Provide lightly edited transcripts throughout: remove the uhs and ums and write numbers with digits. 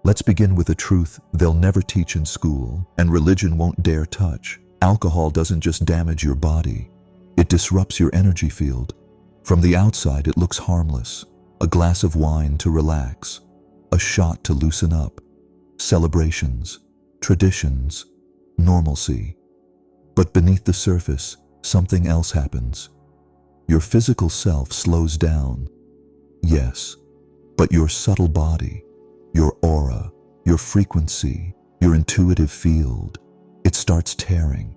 Let's begin with a truth they'll never teach in school, and religion won't dare touch. Alcohol doesn't just damage your body, it disrupts your energy field. From the outside, it looks harmless. A glass of wine to relax, a shot to loosen up, celebrations, traditions, normalcy. But beneath the surface, something else happens. Your physical self slows down, yes, but your subtle body, your aura, your frequency, your intuitive field, it starts tearing.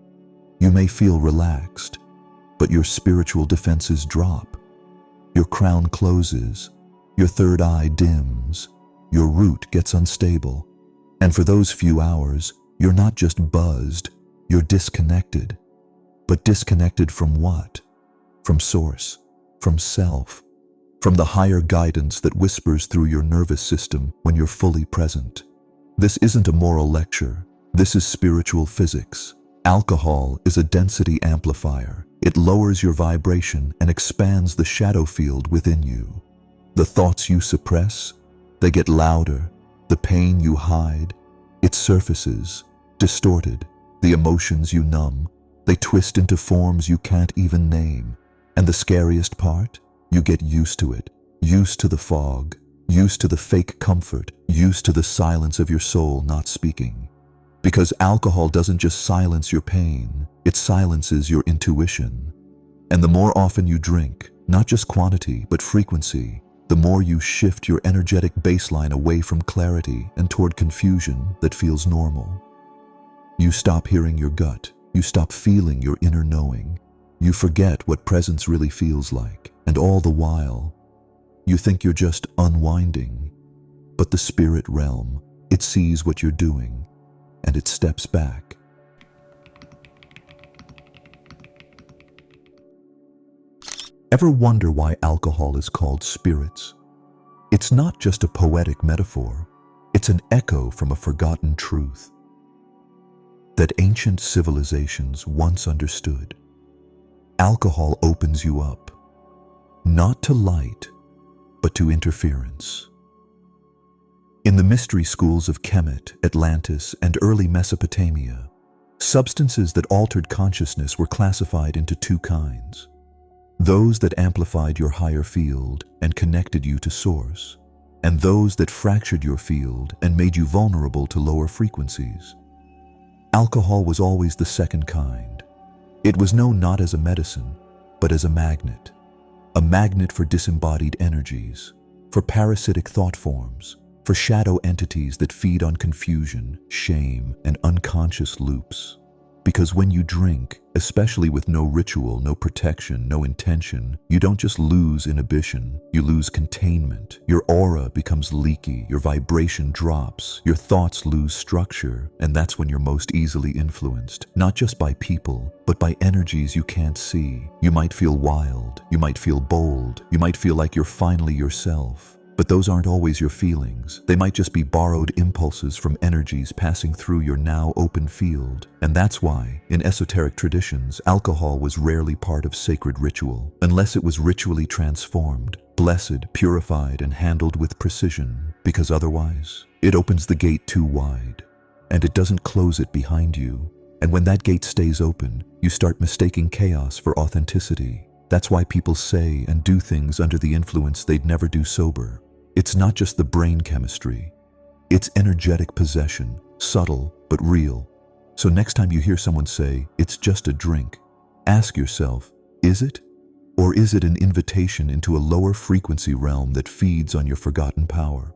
You may feel relaxed, but your spiritual defenses drop. Your crown closes, your third eye dims, your root gets unstable. And for those few hours, you're not just buzzed, you're disconnected. But disconnected from what? From source, from self, from the higher guidance that whispers through your nervous system when you're fully present. This isn't a moral lecture, this is spiritual physics. Alcohol is a density amplifier. It lowers your vibration and expands the shadow field within you. The thoughts you suppress, they get louder. The pain you hide, it surfaces, distorted. The emotions you numb, they twist into forms you can't even name. And the scariest part? You get used to it. Used to the fog, used to the fake comfort, used to the silence of your soul not speaking. Because alcohol doesn't just silence your pain, it silences your intuition. And the more often you drink, not just quantity, but frequency, the more you shift your energetic baseline away from clarity and toward confusion that feels normal. You stop hearing your gut, you stop feeling your inner knowing. You forget what presence really feels like, and all the while, you think you're just unwinding. But the spirit realm, it sees what you're doing, and it steps back. Ever wonder why alcohol is called spirits? It's not just a poetic metaphor, it's an echo from a forgotten truth that ancient civilizations once understood. Alcohol opens you up, not to light, but to interference. In the mystery schools of Kemet, Atlantis, and early Mesopotamia, substances that altered consciousness were classified into two kinds. Those that amplified your higher field and connected you to source, and those that fractured your field and made you vulnerable to lower frequencies. Alcohol was always the second kind. It was known not as a medicine, but as a magnet for disembodied energies, for parasitic thought forms, for shadow entities that feed on confusion, shame, and unconscious loops. Because when you drink, especially with no ritual, no protection, no intention, you don't just lose inhibition, you lose containment. Your aura becomes leaky, your vibration drops, your thoughts lose structure, and that's when you're most easily influenced, not just by people, but by energies you can't see. You might feel wild, you might feel bold, you might feel like you're finally yourself. But those aren't always your feelings. They might just be borrowed impulses from energies passing through your now open field. And that's why, in esoteric traditions, alcohol was rarely part of sacred ritual, unless it was ritually transformed, blessed, purified, and handled with precision. Because otherwise, it opens the gate too wide, and it doesn't close it behind you. And when that gate stays open, you start mistaking chaos for authenticity. That's why people say and do things under the influence they'd never do sober. It's not just the brain chemistry. It's energetic possession, subtle but real. So next time you hear someone say, "It's just a drink," ask yourself, is it? Or is it an invitation into a lower frequency realm that feeds on your forgotten power?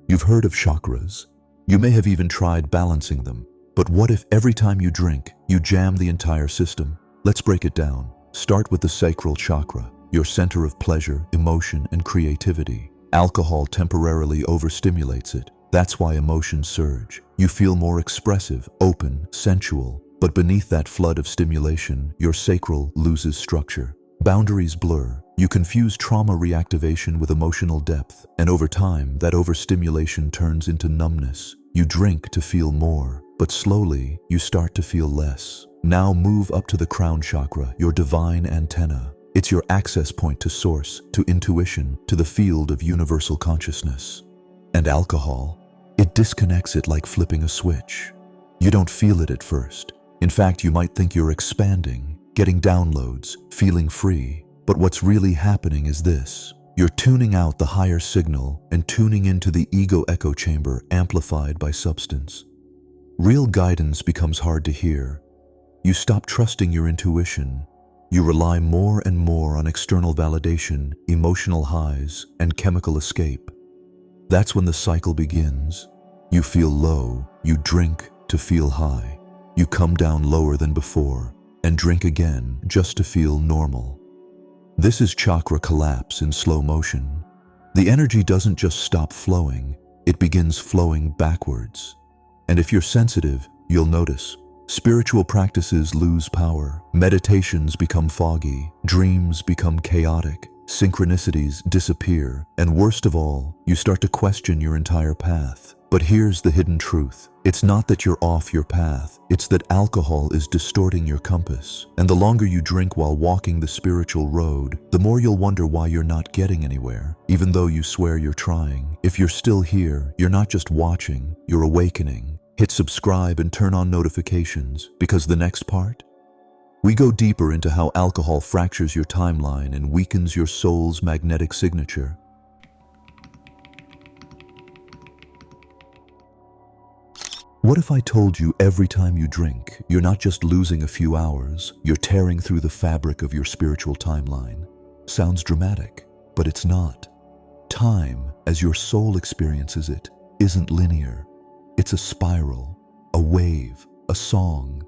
You've heard of chakras. You may have even tried balancing them. But what if every time you drink, you jam the entire system? Let's break it down. Start with the sacral chakra, your center of pleasure, emotion, and creativity. Alcohol temporarily overstimulates it. That's why emotions surge. You feel more expressive, open, sensual. But beneath that flood of stimulation, your sacral loses structure. Boundaries blur. You confuse trauma reactivation with emotional depth. And over time, that overstimulation turns into numbness. You drink to feel more, but slowly, you start to feel less. Now move up to the crown chakra, your divine antenna. It's your access point to source, to intuition, to the field of universal consciousness. And alcohol, it disconnects it like flipping a switch. You don't feel it at first. In fact, you might think you're expanding, getting downloads, feeling free. But what's really happening is this. You're tuning out the higher signal and tuning into the ego echo chamber amplified by substance. Real guidance becomes hard to hear. You stop trusting your intuition. You rely more and more on external validation, emotional highs, and chemical escape. That's when the cycle begins. You feel low, you drink to feel high. You come down lower than before, and drink again just to feel normal. This is chakra collapse in slow motion. The energy doesn't just stop flowing, it begins flowing backwards. And if you're sensitive, you'll notice. Spiritual practices lose power, meditations become foggy, dreams become chaotic, synchronicities disappear, and worst of all, you start to question your entire path. But here's the hidden truth. It's not that you're off your path, it's that alcohol is distorting your compass. And the longer you drink while walking the spiritual road, the more you'll wonder why you're not getting anywhere, even though you swear you're trying. If you're still here, you're not just watching, you're awakening. Hit subscribe and turn on notifications, because the next part, we go deeper into how alcohol fractures your timeline and weakens your soul's magnetic signature. What if I told you every time you drink, you're not just losing a few hours, you're tearing through the fabric of your spiritual timeline? Sounds dramatic, but it's not. Time, as your soul experiences it, isn't linear. It's a spiral, a wave, a song.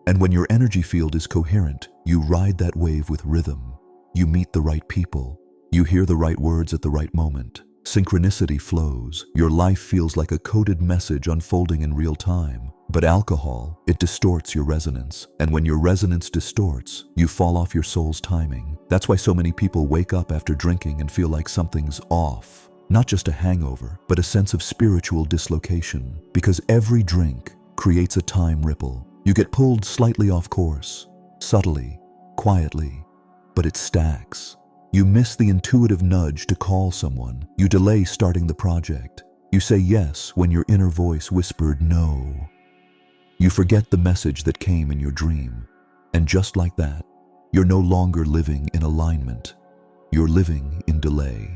And when your energy field is coherent, you ride that wave with rhythm. You meet the right people. You hear the right words at the right moment. Synchronicity flows. Your life feels like a coded message unfolding in real time. But alcohol, it distorts your resonance. And when your resonance distorts, you fall off your soul's timing. That's why so many people wake up after drinking and feel like something's off. Not just a hangover, but a sense of spiritual dislocation. Because every drink creates a time ripple. You get pulled slightly off course, subtly, quietly, but it stacks. You miss the intuitive nudge to call someone. You delay starting the project. You say yes when your inner voice whispered no. You forget the message that came in your dream. And just like that, you're no longer living in alignment. You're living in delay.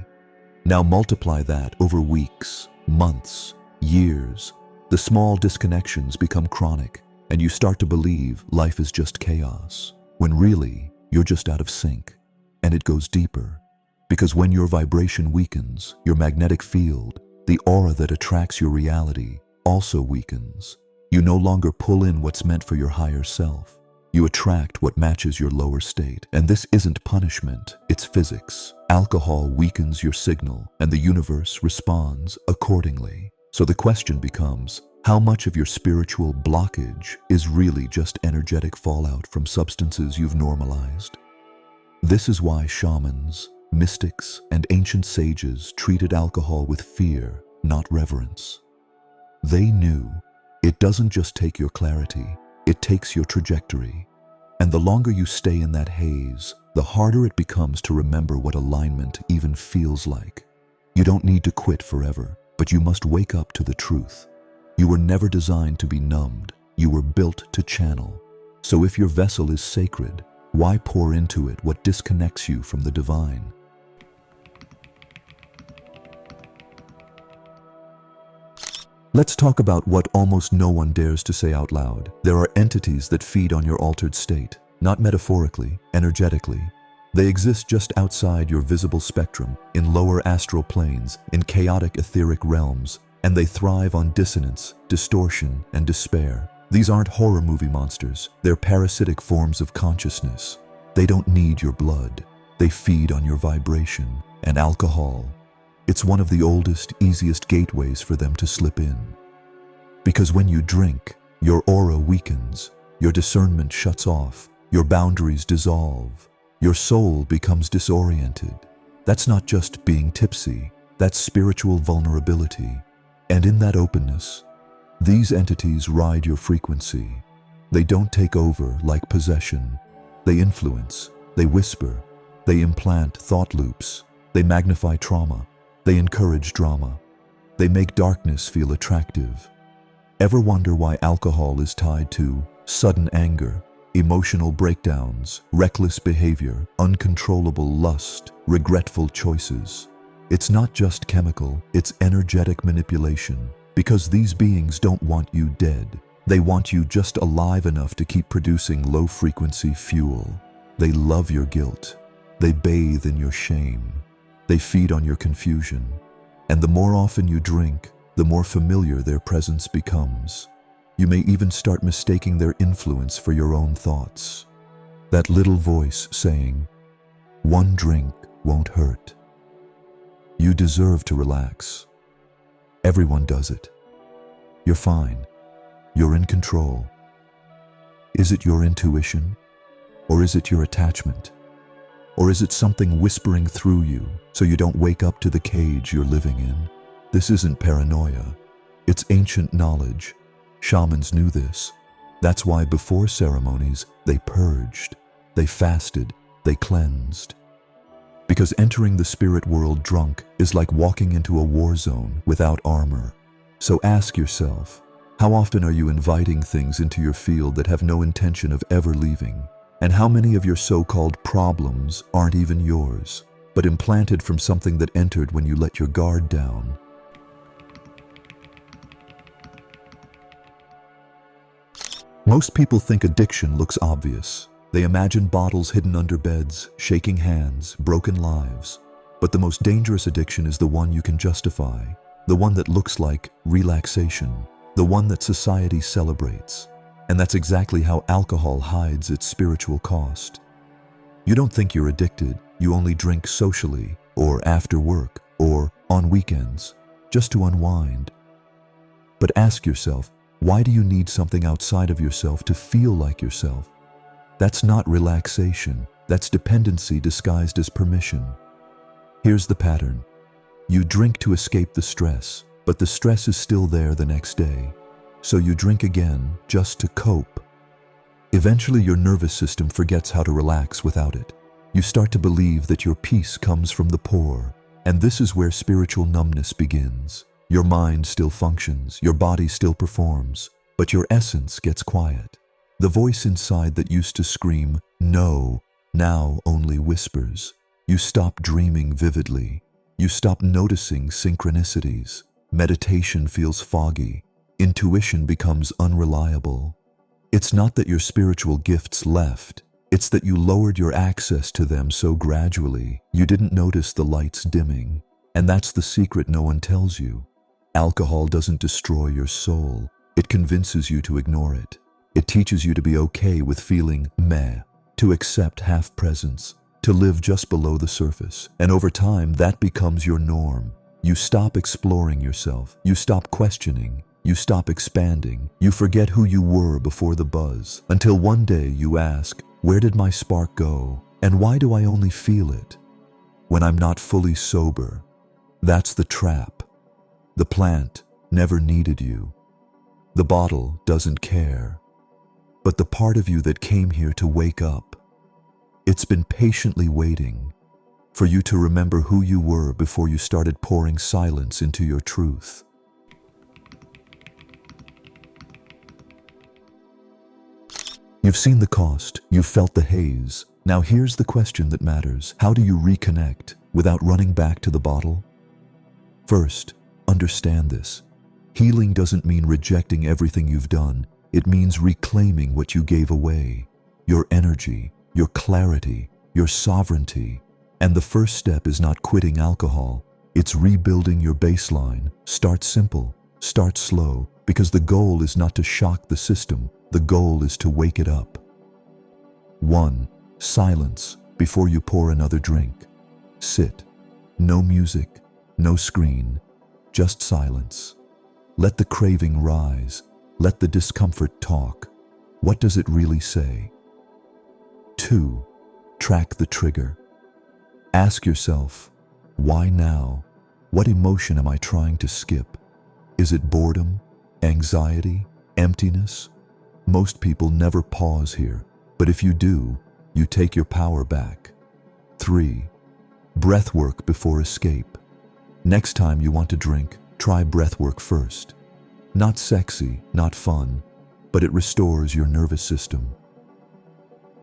Now multiply that over weeks, months, years. The small disconnections become chronic, and you start to believe life is just chaos, when really, you're just out of sync. And it goes deeper, because when your vibration weakens, your magnetic field, the aura that attracts your reality, also weakens. You no longer pull in what's meant for your higher self. You attract what matches your lower state. And this isn't punishment, it's physics. Alcohol weakens your signal, and the universe responds accordingly. So the question becomes, how much of your spiritual blockage is really just energetic fallout from substances you've normalized? This is why shamans, mystics, and ancient sages treated alcohol with fear, not reverence. They knew it doesn't just take your clarity, it takes your trajectory. And the longer you stay in that haze, the harder it becomes to remember what alignment even feels like. You don't need to quit forever, but you must wake up to the truth. You were never designed to be numbed. You were built to channel. So if your vessel is sacred, why pour into it what disconnects you from the divine? Let's talk about what almost no one dares to say out loud. There are entities that feed on your altered state, not metaphorically, energetically. They exist just outside your visible spectrum, in lower astral planes, in chaotic etheric realms, and they thrive on dissonance, distortion, and despair. These aren't horror movie monsters. They're parasitic forms of consciousness. They don't need your blood. They feed on your vibration. And alcohol, it's one of the oldest, easiest gateways for them to slip in. Because when you drink, your aura weakens, your discernment shuts off, your boundaries dissolve, your soul becomes disoriented. That's not just being tipsy, that's spiritual vulnerability. And in that openness, these entities ride your frequency. They don't take over like possession. They influence, they whisper, They implant thought loops. They magnify trauma. They encourage drama. They make darkness feel attractive. Ever wonder why alcohol is tied to sudden anger, emotional breakdowns, reckless behavior, uncontrollable lust, regretful choices? It's not just chemical, it's energetic manipulation. Because these beings don't want you dead. They want you just alive enough to keep producing low-frequency fuel. They love your guilt. They bathe in your shame. They feed on your confusion. And the more often you drink, the more familiar their presence becomes. You may even start mistaking their influence for your own thoughts. That little voice saying, "One drink won't hurt. You deserve to relax. Everyone does it. You're fine. You're in control." Is it your intuition? Or is it your attachment? Or is it something whispering through you so you don't wake up to the cage you're living in? This isn't paranoia. It's ancient knowledge. Shamans knew this. That's why before ceremonies, they purged, they fasted, they cleansed. Because entering the spirit world drunk is like walking into a war zone without armor. So ask yourself, how often are you inviting things into your field that have no intention of ever leaving? And how many of your so-called problems aren't even yours, but implanted from something that entered when you let your guard down? Most people think addiction looks obvious. They imagine bottles hidden under beds, shaking hands, broken lives. But the most dangerous addiction is the one you can justify, the one that looks like relaxation, the one that society celebrates. And that's exactly how alcohol hides its spiritual cost. You don't think you're addicted, you only drink socially, or after work, or on weekends, just to unwind. But ask yourself, why do you need something outside of yourself to feel like yourself? That's not relaxation, that's dependency disguised as permission. Here's the pattern. You drink to escape the stress, but the stress is still there the next day. So you drink again just to cope. Eventually your nervous system forgets how to relax without it. You start to believe that your peace comes from the poor, and this is where spiritual numbness begins. Your mind still functions, your body still performs, but your essence gets quiet. The voice inside that used to scream, "No," now only whispers. You stop dreaming vividly. You stop noticing synchronicities. Meditation feels foggy. Intuition becomes unreliable. It's not that your spiritual gifts left. It's that you lowered your access to them so gradually, you didn't notice the lights dimming. And that's the secret no one tells you. Alcohol doesn't destroy your soul. It convinces you to ignore it. It teaches you to be okay with feeling meh, to accept half presence, to live just below the surface. And over time, that becomes your norm. You stop exploring yourself. You stop questioning. You stop expanding. You forget who you were before the buzz. Until one day you ask, where did my spark go? And why do I only feel it when I'm not fully sober? That's the trap. The plant never needed you. The bottle doesn't care. But the part of you that came here to wake up, it's been patiently waiting for you to remember who you were before you started pouring silence into your truth. You've seen the cost, you've felt the haze. Now here's the question that matters. How do you reconnect without running back to the bottle? First, understand this. Healing doesn't mean rejecting everything you've done. It means reclaiming what you gave away. Your energy, your clarity, your sovereignty. And the first step is not quitting alcohol. It's rebuilding your baseline. Start simple, start slow, because the goal is not to shock the system. The goal is to wake it up. 1. Silence before you pour another drink. Sit. No music, no screen, just silence. Let the craving rise. Let the discomfort talk. What does it really say? 2. Track the trigger. Ask yourself, why now? What emotion am I trying to skip? Is it boredom, anxiety, emptiness? Most people never pause here, but if you do, you take your power back. 3. Breath work before escape. Next time you want to drink, try breath work first. Not sexy, not fun, but it restores your nervous system.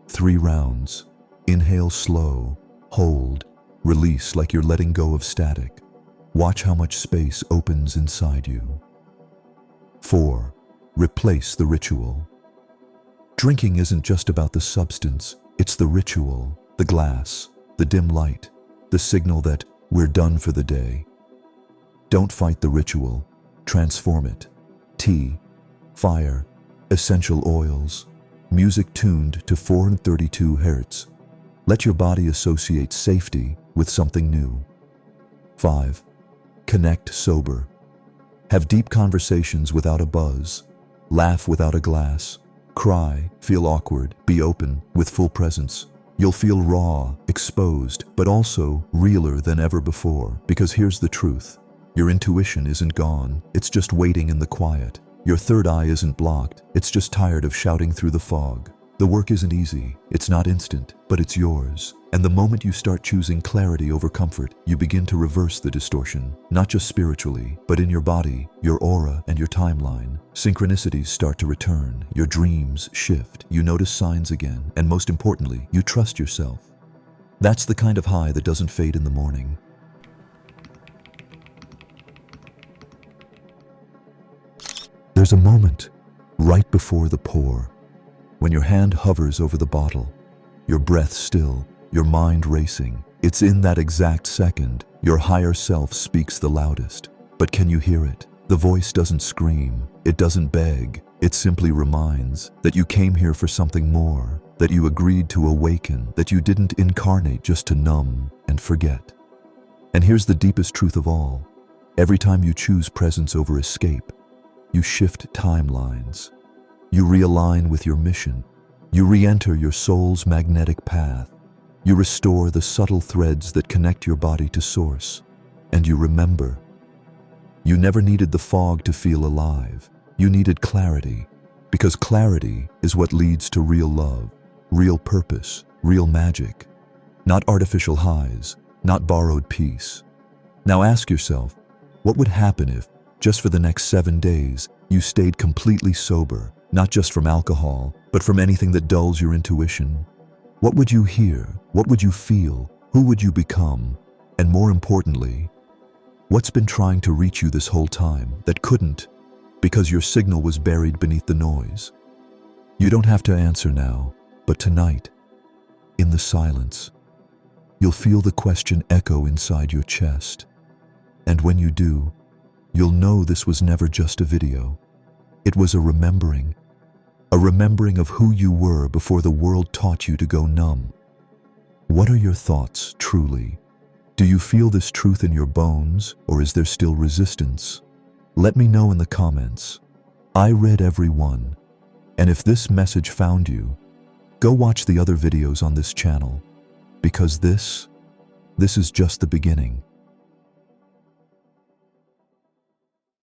3 rounds. Inhale slow, hold, release like you're letting go of static. Watch how much space opens inside you. 4. Replace the ritual. Drinking isn't just about the substance, it's the ritual, the glass, the dim light, the signal that we're done for the day. Don't fight the ritual, transform it. Tea, fire, essential oils, music tuned to 432 Hz. Let your body associate safety with something new. 5. Connect sober. Have deep conversations without a buzz. Laugh without a glass. Cry, feel awkward, be open with full presence. You'll feel raw, exposed, but also realer than ever before. Because here's the truth. Your intuition isn't gone, it's just waiting in the quiet. Your third eye isn't blocked, it's just tired of shouting through the fog. The work isn't easy, it's not instant, but it's yours. And the moment you start choosing clarity over comfort, you begin to reverse the distortion, not just spiritually, but in your body, your aura, and your timeline. Synchronicities start to return, your dreams shift, you notice signs again, and most importantly, you trust yourself. That's the kind of high that doesn't fade in the morning. There's a moment, right before the pour, when your hand hovers over the bottle, your breath still, your mind racing. It's in that exact second, your higher self speaks the loudest. But can you hear it? The voice doesn't scream, it doesn't beg, it simply reminds that you came here for something more, that you agreed to awaken, that you didn't incarnate just to numb and forget. And here's the deepest truth of all. Every time you choose presence over escape, you shift timelines. You realign with your mission. You re-enter your soul's magnetic path. You restore the subtle threads that connect your body to source. And you remember. You never needed the fog to feel alive. You needed clarity. Because clarity is what leads to real love, real purpose, real magic. Not artificial highs, not borrowed peace. Now ask yourself, what would happen if, just for the next 7 days, you stayed completely sober? Not just from alcohol, but from anything that dulls your intuition? What would you hear? What would you feel? Who would you become? And more importantly, what's been trying to reach you this whole time that couldn't because your signal was buried beneath the noise? You don't have to answer now, but tonight, in the silence, you'll feel the question echo inside your chest. And when you do, you'll know this was never just a video. It was a remembering of who you were before the world taught you to go numb. What are your thoughts, truly? Do you feel this truth in your bones, or is there still resistance? Let me know in the comments. I read every one. And if this message found you, go watch the other videos on this channel, because this is just the beginning.